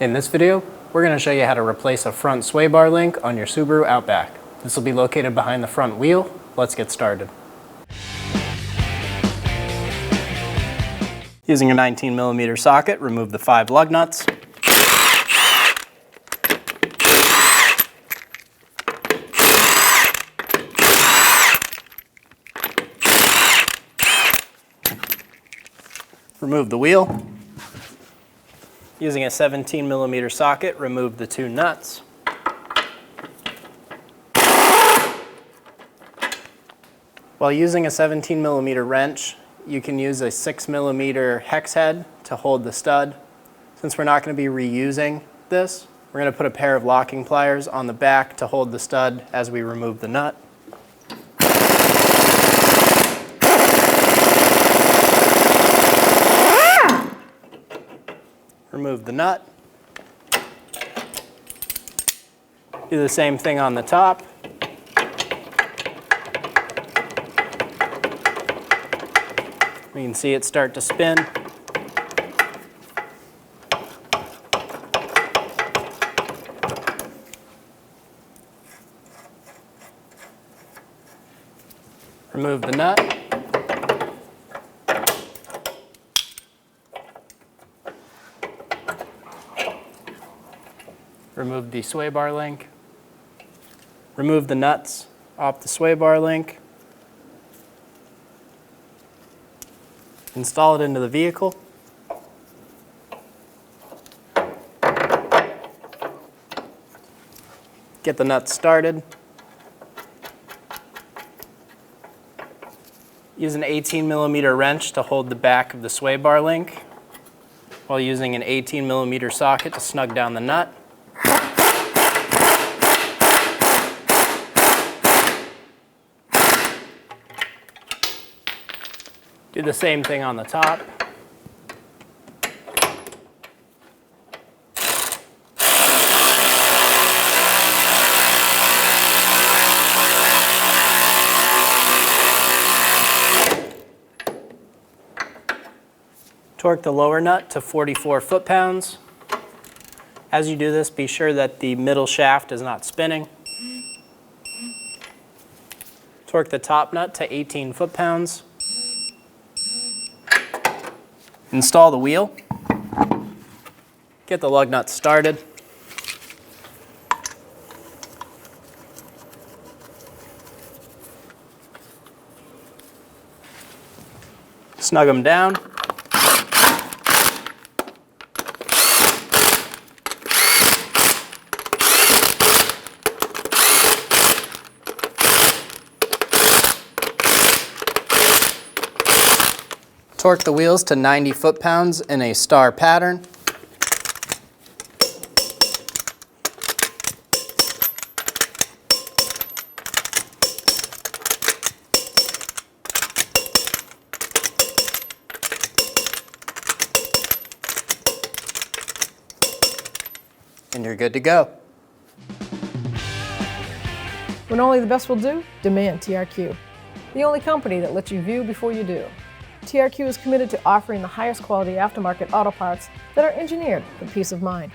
In this video, we're going to show you how to replace a front sway bar link on your Subaru Outback. This will be located behind the front wheel. Let's get started. Using a 19mm socket, remove the 5 lug nuts. Remove the wheel. Using a 17mm socket, remove the 2 nuts. While using a 17mm wrench, you can use a 6mm hex head to hold the stud. Since we're not going to be reusing this, we're going to put a pair of locking pliers on the back to hold the stud as we remove the nut. Remove the nut. Do the same thing on the top. We can see it start to spin. Remove the nut. Remove the sway bar link. Remove the nuts off the sway bar link. Install it into the vehicle. Get the nuts started. Use an 18mm wrench to hold the back of the sway bar link, while using an 18mm socket to snug down the nut. Do the same thing on the top. Torque the lower nut to 44 foot-pounds. As you do this, be sure that the middle shaft is not spinning. Torque the top nut to 18 foot-pounds. Install the wheel. Get the lug nuts started. Snug them down. Torque the wheels to 90 foot-pounds in a star pattern. And you're good to go. When only the best will do, demand TRQ. The only company that lets you view before you do. TRQ is committed to offering the highest quality aftermarket auto parts that are engineered for peace of mind.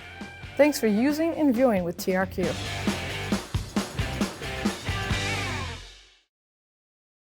Thanks for using and viewing with TRQ.